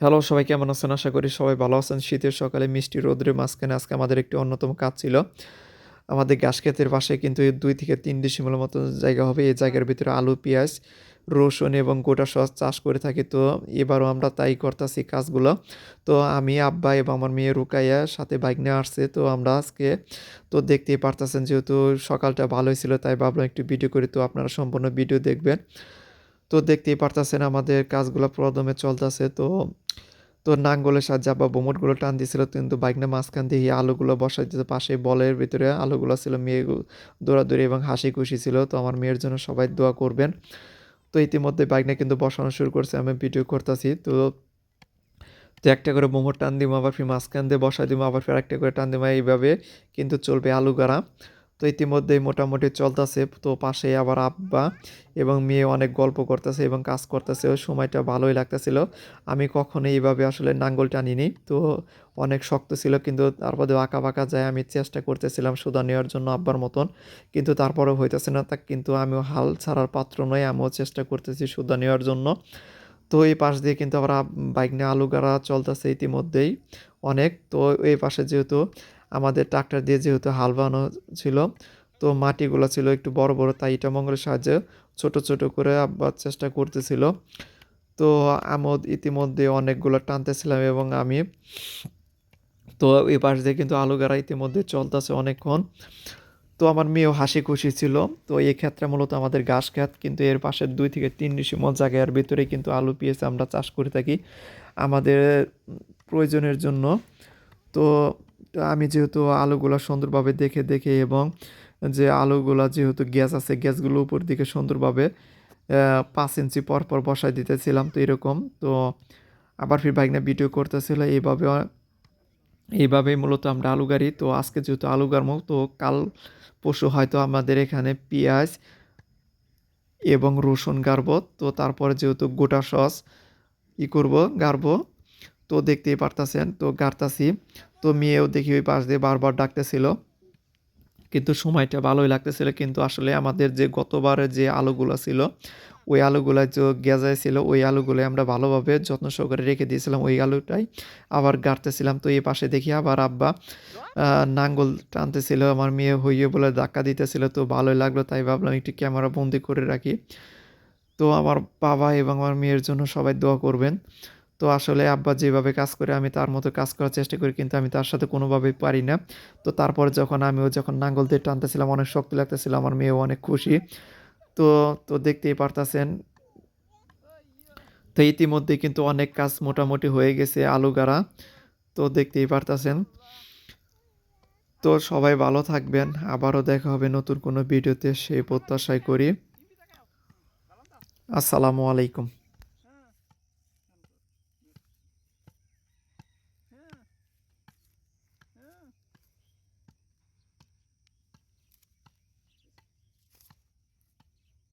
Hello, সবাই কেমন আছেন? আশা করি সবাই ভালো আছেন। শীতের সকালে মিষ্টি রোদের মাঝখানে আজকে আমাদের একটি অন্যতম কাজ ছিল। আমাদের ঘাস ক্ষেতের পাশে কিন্তু ২ থেকে ৩ ডিসিমেলের মতো জায়গা হবে। এই জায়গার ভিতরে আলু, পেঁয়াজ, রসুন এবং গোটা চাষ করে থাকি। তো এবারও আমরা তাই করতাছি কাজগুলো। তো আমি, আব্বা এবং আমার মেয়ে রুকাইয়া সাথে বাইক নিয়ে আসছে। তো আমরা আজকে তো দেখতেই পারতেছেন যেহেতু সকালটা ভালোই ছিল তাই ভাবলাম একটু ভিডিও করি। তো আপনারা সম্পূর্ণ ভিডিও দেখবেন। তো দেখতেই পারতেছেন আমাদের কাজগুলো পুরোদমে চলতেছে। তো নাঙ্গলের সাহায্যে আব্বা ভুমুটগুলো টান দিছিল কিন্তু বাইকটা মাঝখান দিয়ে আলুগুলো বসাই দিতে পাশে বলের ভিতরে আলুগুলো ছিল। মেয়ে দৌড়াদৌড়ি এবং হাসি খুশি ছিল। তো আমার মেয়ের জন্য সবাই দোয়া করবেন। তো ইতিমধ্যে বাইকটা কিন্তু বসানো শুরু করছে, আমি ভিডিও করতেছি। তো একটা করে মোমোর টান দিব, আবার ফির মাঝখান দিয়ে বসাই দিব, আবার ফির একটা করে টান দিব, এইভাবে কিন্তু চলবে আলু গাড়া। তো ইতিমধ্যেই মোটামুটি চলতেছে। তো পাশে আবার আব্বা এবং মেয়ে অনেক গল্প করতেছে এবং কাজ করতেছে। ওই সময়টা ভালোই লাগতেছিল। আমি কখনো এইভাবে আসলে নাঙ্গল টানিনি। তো অনেক শক্ত ছিল কিন্তু তারপরে আঁকা বাঁকা যায়। আমি চেষ্টা করতেছিলাম সুদা নেওয়ার জন্য আব্বার মতন, কিন্তু তারপরেও হইতেছে না। তা কিন্তু আমিও হাল ছাড়ার পাত্র নই, আমিও চেষ্টা করতেছি সুদা নেওয়ার জন্য। তো এই পাশ দিয়ে কিন্তু আবার বাইক নিয়ে আলু গাড়া চলতেছে ইতিমধ্যেই অনেক। তো এই পাশে যেহেতু আমাদের ট্রাক্টর দিয়ে যেহেতু হাল বানানো ছিল, তো মাটিগুলো ছিল একটু বড় বড়, তাই ইটা মঙ্গলের সাহায্যে ছোট ছোট করে আব্বা চেষ্টা করতেছিল। তো আমোদ ইতিমধ্যে অনেকগুলো টানতেছিলাম এবং আমি। তো এই পাশ দিয়ে কিন্তু আলু গাড়া ইতিমধ্যে চলতেছে অনেকক্ষণ। তো আমার মেয়েও হাসি খুশি ছিল। তো এই ক্ষেত্রে মূলত আমাদের ঘাস ক্ষেত, কিন্তু এর পাশে ২ থেকে ৩ ডিসিমল জায়গার ভিতরে কিন্তু আলু পেঁয়াজ আমরা চাষ করে থাকি আমাদের প্রয়োজনের জন্য। তো তো আমি যেহেতু আলুগুলা সুন্দরভাবে দেখে দেখে এবং যে আলুগুলা যেহেতু গ্যাস আছে, গ্যাসগুলো উপর দিকে সুন্দরভাবে ৫ ইঞ্চি পর পর বসাই দিতেছিলাম। তো এরকম তো আবার ফির বাইক নিয়ে ভিডিও করতেছিল এইভাবেই মূলত আমরা আলু গাড়ি। তো আজকে যেহেতু আলু গাড়বো, তো কাল পরশু হয়তো আমাদের এখানে পেঁয়াজ এবং রসুন গাড়বো। তো তারপরে যেহেতু গোটা সস করবো, গাড়বো। তো দেখতেই পারতাছেন তো গাড়তাছি। তো মেয়েও দেখি ওই পাশ দিয়ে বারবার ডাকতেছিল, কিন্তু সময়টা ভালোই লাগতেছিল। কিন্তু আসলে আমাদের যে গতবারের যে আলুগুলো ছিল, ওই আলুগুলা যে গেজায় ছিল, ওই আলুগুলো আমরা ভালোভাবে যত্ন সহকারে রেখে দিয়েছিলাম, ওই আলুটাই আবার গাড়তেছিলাম। তো এই পাশে দেখি আবার আব্বা নাঙ্গল টানতেছিল, আমার মেয়ে হইয়ে বলে ধাক্কা দিতেছিল। তো ভালোই লাগলো, তাই ভাবলাম একটু ক্যামেরা বন্দি করে রাখি। তো আমার বাবা এবং আমার মেয়ের জন্য সবাই দোয়া করবেন। তো আসলে আব্বা যেভাবে কাজ করে আমি তার মতো কাজ করার চেষ্টা করি, কিন্তু আমি তার সাথে কোনোভাবেই পারি না। তো তারপরে যখন নাঙ্গল দিয়ে টানতেছিলাম অনেক শক্তি লাগতেছিল, আমার মেয়েও অনেক খুশি। তো তো দেখতেই পারতাছেন। তো ইতিমধ্যে কিন্তু অনেক কাজ মোটামুটি হয়ে গেছে আলু গাড়া। তো দেখতেই পারতাছেন। তো সবাই ভালো থাকবেন, আবারও দেখা হবে নতুন কোনো ভিডিওতে, সেই প্রত্যাশাই করি। আসসালামু আলাইকুম।